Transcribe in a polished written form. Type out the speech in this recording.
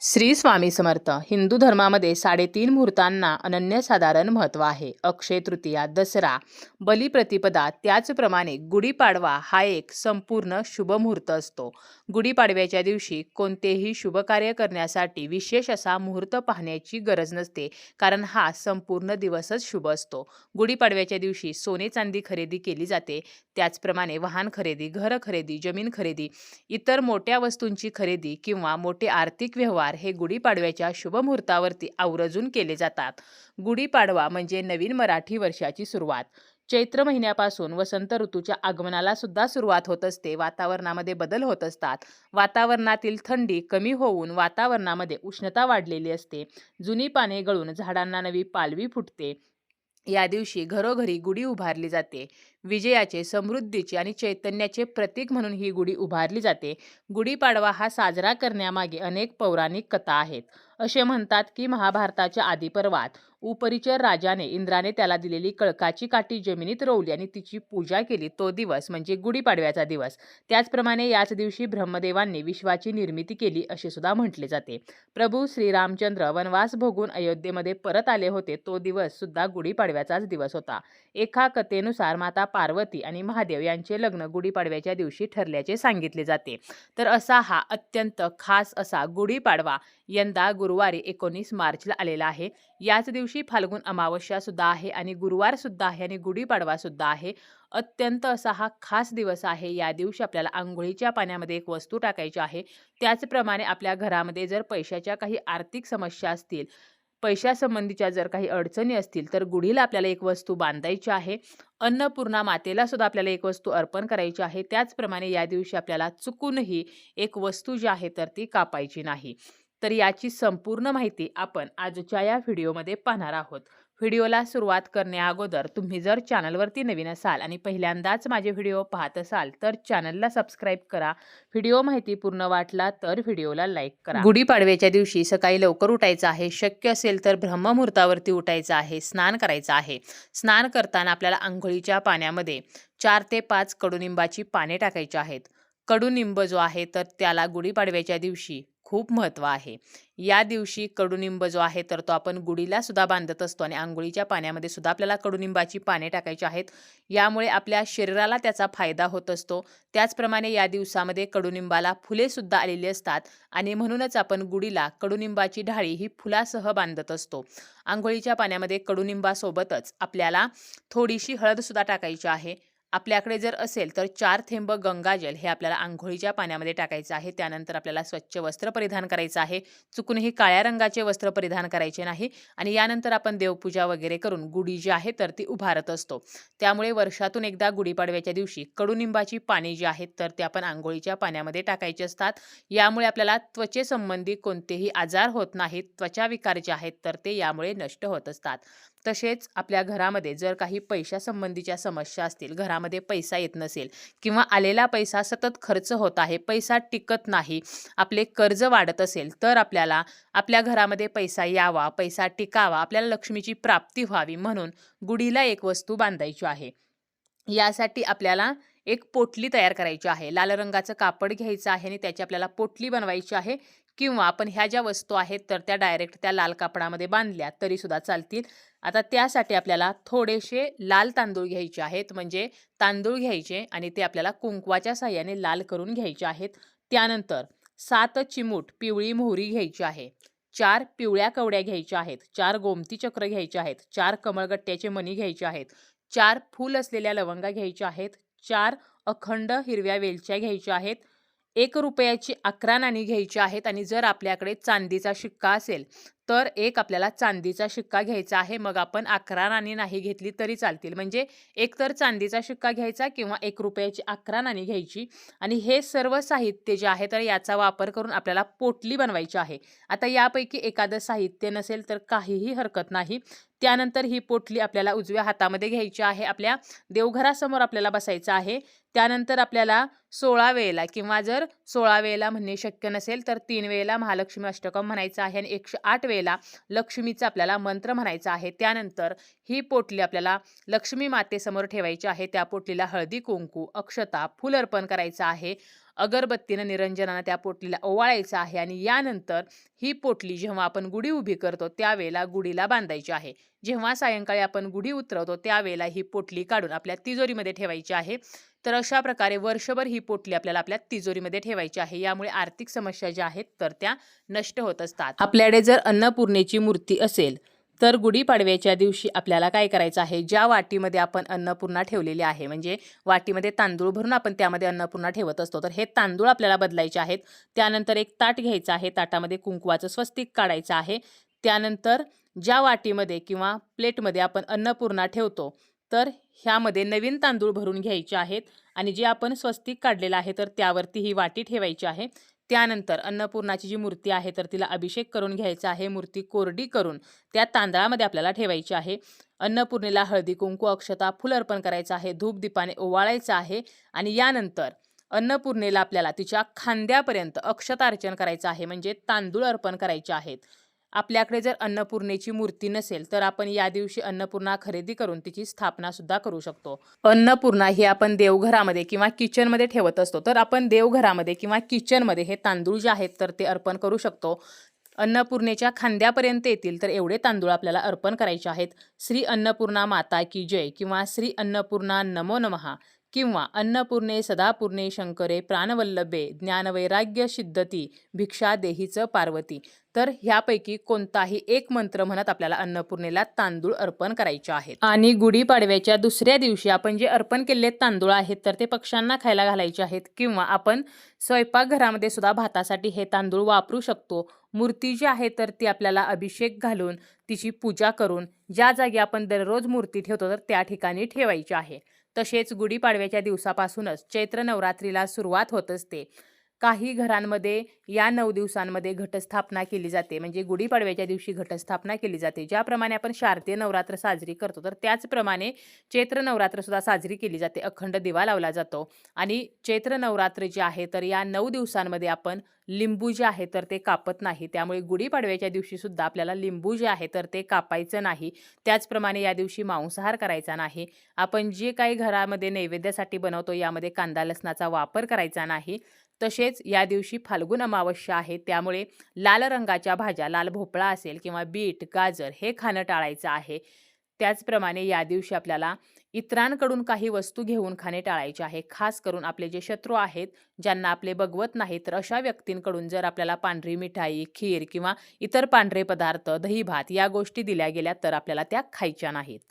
श्री स्वामी समर्थ. हिंदू धर्मामध्ये 3.5 मुहूर्तांना अनन्यसाधारण महत्त्व आहे. अक्षय तृतीया, दसरा, बलिप्रतिपदा, त्याचप्रमाणे गुढीपाडवा हा एक संपूर्ण शुभ मुहूर्त असतो. गुढीपाडव्याच्या दिवशी कोणतेही शुभ कार्य करण्यासाठी विशेष असा मुहूर्त पाहण्याची गरज नसते, कारण हा संपूर्ण दिवसच शुभ असतो. गुढीपाडव्याच्या दिवशी सोने चांदी खरेदी केली जाते. त्याचप्रमाणे वाहन खरेदी, घर खरेदी, जमीन खरेदी, इतर मोठ्या वस्तूंची खरेदी किंवा मोठे आर्थिक व्यवहार हे गुढीपाडव्याच्या शुभ मुहूर्तावरती आवर्जून केले जातात. गुढीपाडवा म्हणजे नवीन मराठी वर्षाची सुरुवात. चैत्र महिन्यापासून वसंत ऋतूच्या आगमनाला सुद्धा सुरुवात होत असते. वातावरणामध्ये बदल होत असतात. वातावरणातील थंडी कमी होऊन वातावरणामध्ये उष्णता वाढलेली असते. जुनी पाने गळून झाडांना नवी पालवी फुटते. या दिवशी घरोघरी गुढी उभारली जाते. विजयाचे, समृद्धीचे आणि चैतन्याचे प्रतीक म्हणून ही गुढी उभारली जाते. गुढीपाडवा हा साजरा करण्यामागे अनेक पौराणिक कथा आहेत. असे म्हणतात की महाभारताच्या आदिपर्वात उपरिचर राजाने इंद्राने त्याला दिलेली कळकाची काठी जमिनीत रोवली आणि तिची पूजा केली. तो दिवस म्हणजे गुढीपाडव्याचा दिवस. त्याचप्रमाणे याच दिवशी ब्रह्मदेवांनी विश्वाची निर्मिती केली असे सुद्धा म्हटले जाते. प्रभू श्रीरामचंद्र वनवास भोगून अयोध्येमध्ये परत आले होते. तो दिवस सुद्धा गुढीपाडव्याचाच दिवस होता. एका कथेनुसार माता पार्वती आणि महादेव यांचे लग्न गुढीपाडव्याच्या दिवशी ठरल्याचे सांगितले जाते. तर असा हा अत्यंत खास असा गुढीपाडवा यंदा गुरुवारी 19 मार्चला आलेला आहे. याच दिवशी फाल्गुन अमावस्या सुद्धा आहे आणि गुरुवार सुद्धा आहे आणि गुढीपाडवा सुद्धा आहे. अत्यंत असा हा खास दिवस आहे. या दिवशी आपल्याला अंघोळीच्या पाण्यामध्ये एक वस्तू टाकायची आहे. त्याचप्रमाणे आपल्या घरामध्ये जर पैशाच्या काही आर्थिक समस्या असतील, पैशासंबंधीच्या जर काही अडचणी असतील, तर गुढीला आपल्याला एक वस्तू बांधायची आहे. अन्नपूर्णा मातेला सुद्धा आपल्याला एक वस्तू अर्पण करायची आहे. त्याचप्रमाणे या दिवशी आपल्याला चुकूनही एक वस्तू जी आहे तर ती कापायची नाही. तर याची संपूर्ण माहिती आपण आजच्या या व्हिडिओमध्ये पाहणार आहोत. व्हिडिओला सुरुवात करण्याअगोदर तुम्ही जर चॅनलवरती नवीन असाल आणि पहिल्यांदाच माझे व्हिडिओ पाहत असाल तर चॅनलला सबस्क्राईब करा. व्हिडिओ माहिती पूर्ण वाटला तर व्हिडिओला लाईक करा. गुढीपाडव्याच्या दिवशी सकाळी लवकर उठायचं आहे. शक्य असेल तर ब्रह्ममुहूर्तावरती उठायचं आहे. स्नान करायचं आहे. स्नान करताना आपल्याला अंघोळीच्या पाण्यामध्ये 4 ते 5 कडुनिंबाची पाने टाकायची आहेत. कडुनिंब जो आहे तर त्याला गुढीपाडव्याच्या दिवशी खूप महत्त्व आहे. या दिवशी कडुनिंब जो आहे तर तो आपण गुढीला सुद्धा बांधत असतो आणि अंघोळीच्या पाण्यामध्ये सुद्धा आपल्याला कडुनिंबाची पाने टाकायची आहेत. यामुळे आपल्या शरीराला त्याचा फायदा होत असतो. त्याचप्रमाणे या दिवसामध्ये कडुनिंबाला फुले सुद्धा आलेली असतात आणि म्हणूनच आपण गुढीला कडुनिंबाची ढाळी ही फुलासह बांधत असतो. अंघोळीच्या पाण्यामध्ये कडुनिंबासोबतच आपल्याला थोडीशी हळद सुद्धा टाकायची आहे. आपल्याकडे जर असेल तर 4 थेंब गंगाजल हे आपल्याला अंघोळीच्या पाण्यामध्ये टाकायचं आहे. त्यानंतर आपल्याला स्वच्छ वस्त्र परिधान करायचं आहे. चुकूनही काळ्या रंगाचे वस्त्र परिधान करायचे नाही आणि यानंतर आपण देवपूजा वगैरे करून गुढी जी आहे तर ती उभारत असतो. त्यामुळे वर्षातून एकदा गुढीपाडव्याच्या दिवशी कडुनिंबाची पाने जी आहेत तर ते आपण अंघोळीच्या पाण्यामध्ये टाकायची असतात. यामुळे आपल्याला त्वचेसंबंधी कोणतेही आजार होत नाहीत. त्वचा विकार जे आहेत तर ते यामुळे नष्ट होत असतात. तसेच आपल्या घरामध्ये जर काही पैशासंबंधीच्या समस्या असतील, घरामध्ये पैसा येत नसेल किंवा आलेला पैसा सतत खर्च होत आहे, पैसा टिकत नाही, आपले कर्ज वाढत असेल, तर आपल्याला आपल्या घरामध्ये पैसा यावा, पैसा टिकावा, आपल्याला लक्ष्मीची प्राप्ती व्हावी म्हणून गुढीला एक वस्तू बांधायची आहे. यासाठी आपल्याला एक पोटली तयार करायची आहे. लाल रंगाचं कापड घ्यायचं आहे आणि त्याची आपल्याला पोटली बनवायची आहे किंवा आपण ह्या ज्या वस्तू आहेत तर त्या डायरेक्ट त्या लाल कापडामध्ये बांधल्या तरी सुद्धा चालतील. आता त्यासाठी आपल्याला थोडेसे लाल तांदूळ घ्यायचे आहेत. म्हणजे तांदूळ घ्यायचे आणि ते आपल्याला कुंकवाच्या साहाय्याने लाल करून घ्यायचे आहेत. त्यानंतर 7 चिमूट पिवळी मोहरी घ्यायची आहे. 4 पिवळ्या कवड्या घ्यायच्या आहेत. 4 गोमती चक्र घ्यायचे आहेत. 4 कमळगट्ट्याचे मणी घ्यायचे आहेत. 4 फूल असलेल्या लवंगा घ्यायच्या आहेत. 4 अखंड हिरव्या वेलच्या घ्यायच्या आहेत. 1 रुपयाची 11 नाणी घ्यायची आहेत आणि जर आपल्याकडे चांदीचा शिक्का असेल तर एक आपल्याला चांदीचा शिक्का घ्यायचा आहे. मग आपण 11 नाणी नाही घेतली तरी चालतील. म्हणजे एक तर चांदीचा शिक्का घ्यायचा किंवा 1 रुपयाची 11 नाणी घ्यायची आणि हे सर्व साहित्य जे आहे तर याचा वापर करून आपल्याला पोटली बनवायची आहे. आता यापैकी एखादं साहित्य नसेल तर काहीही हरकत नाही. त्यानंतर ही पोटली आपल्याला उजव्या हातामध्ये घ्यायची आहे. आपल्या देवघरासमोर आपल्याला बसायचं आहे. त्यानंतर आपल्याला 16 वेळेला किंवा जर 16 वेळेला म्हणणे शक्य नसेल तर 3 वेळेला महालक्ष्मी अष्टकम म्हणायचं आहे आणि 108 वेळेला लक्ष्मीचा आपल्याला मंत्र म्हणायचा आहे. त्यानंतर ही पोटली आपल्याला लक्ष्मी मातेसमोर ठेवायची आहे. त्या पोटलीला हळदी कुंकू, अक्षता, फूल अर्पण करायचं आहे. अगरबत्तीनं निरंजनानं त्या पोटलीला ओवाळायचं आहे आणि यानंतर ही पोटली जेव्हा आपण गुढी उभी करतो त्यावेळेला गुढीला बांधायची आहे. जेव्हा सायंकाळी आपण गुढी उतरवतो त्यावेळेला ही पोटली काढून आपल्या तिजोरीमध्ये ठेवायची आहे. तर अशा प्रकारे वर्षभर ही पोटली आपल्याला आपल्या तिजोरीमध्ये ठेवायची आहे. यामुळे आर्थिक समस्या ज्या आहेत तर त्या नष्ट होत असतात. आपल्याकडे जर अन्नपूर्णेची मूर्ती असेल तर गुढीपाडव्याच्या दिवशी आपल्याला काय करायचं आहे, ज्या वाटीमध्ये आपण अन्नपूर्णा ठेवलेली आहे, म्हणजे वाटीमध्ये तांदूळ भरून आपण त्यामध्ये अन्नपूर्णा ठेवत असतो, तर हे तांदूळ आपल्याला बदलायचे आहेत. त्यानंतर एक ताट घ्यायचं आहे, ताटामध्ये कुंकवाचं स्वस्तिक काढायचं आहे. त्यानंतर ज्या वाटीमध्ये किंवा प्लेटमध्ये आपण अन्नपूर्णा ठेवतो तर ह्यामध्ये नवीन तांदूळ भरून घ्यायचे आहेत आणि जे आपण स्वस्तिक काढलेलं आहे तर त्यावरती ही वाटी ठेवायची आहे. त्यानंतर अन्नपूर्णाची जी मूर्ती आहे तर तिला अभिषेक करून घ्यायचा आहे. मूर्ती कोरडी करून त्या तांदळामध्ये आपल्याला ठेवायची आहे. अन्नपूर्णेला हळदी कुंकू अक्षता फुल अर्पण करायचं आहे. धूप दीपाने ओवाळायचं आहे आणि यानंतर अन्नपूर्णेला आपल्याला तिच्या खांद्यापर्यंत अक्षतार्चन करायचं आहे, म्हणजे तांदूळ अर्पण करायचे आहेत. आपल्याकडे जर अन्नपूर्णेची मूर्ती नसेल तर आपण या दिवशी अन्नपूर्णा खरेदी करून तिची स्थापना सुद्धा करू शकतो. अन्नपूर्णा ही आपण देवघरामध्ये किंवा किचनमध्ये ठेवत असतो, तर आपण देवघरामध्ये किंवा किचनमध्ये हे तांदूळ जे आहेत तर ते अर्पण करू शकतो. अन्नपूर्णेच्या खांद्यापर्यंत येतील तर एवढे तांदूळ आपल्याला अर्पण करायचे आहेत. श्री अन्नपूर्णा माता की जय किंवा श्री अन्नपूर्णा नमो नमः किंवा अन्नपूर्णे सदापूर्णे शंकरे प्राणवल्लभे ज्ञानवैराग्य सिद्धती भिक्षा देहीच पार्वती. तर ह्यापैकी कोणताही एक मंत्र म्हणत आपल्याला अन्नपूर्णेला तांदूळ अर्पण करायचे आहेत. आणि गुढीपाडव्याच्या दुसऱ्या दिवशी आपण जे अर्पण केलेले तांदूळ आहेत तर ते पक्ष्यांना खायला घालायचे आहेत किंवा आपण स्वयंपाकघरामध्ये सुद्धा भातासाठी हे तांदूळ वापरू शकतो. मूर्ती जी आहे तर ती आपल्याला अभिषेक घालून तिची पूजा करून ज्या जागी आपण दररोज मूर्ती ठेवतो तर त्या ठिकाणी ठेवायची आहे. तसेच गुढीपाडव्याच्या दिवसापासूनच चैत्र नवरात्रीला सुरुवात होत असते. काही घरांमध्ये या 9 दिवसांमध्ये घटस्थापना केली जाते, म्हणजे गुढीपाडव्याच्या दिवशी घटस्थापना केली जाते. ज्याप्रमाणे आपण शारदीय नवरात्र साजरी करतो तर त्याचप्रमाणे चैत्र नवरात्र सुद्धा साजरी केली जाते. अखंड दिवा लावला जातो आणि चैत्र नवरात्र जे आहे तर या 9 दिवसांमध्ये आपण लिंबू जे आहे तर ते कापत नाही. त्यामुळे गुढीपाडव्याच्या दिवशी सुद्धा आपल्याला लिंबू जे आहे तर ते कापायचं नाही. त्याचप्रमाणे या दिवशी मांसाहार करायचा नाही. आपण जे काही घरामध्ये नैवेद्यासाठी बनवतो यामध्ये कांदा लसणाचा वापर करायचा नाही. तसेच या दिवशी फाल्गुन अमावस्या आहे, त्यामुळे लाल रंगाच्या भाज्या, लाल भोपळा असेल किंवा बीट गाजर हे खाणं टाळायचं आहे. त्याचप्रमाणे या दिवशी आपल्याला इतरांकडून काही वस्तू घेऊन खाणे टाळायचे आहे. खास करून आपले जे शत्रू आहेत ज्यांना आपले बघवत नाही तर अशा व्यक्तींकडून जर आपल्याला पांढरी मिठाई खीर किंवा इतर पांढरे पदार्थ दही भात या गोष्टी दिल्या गेल्या तर आपल्याला त्या खायच्या नाहीत.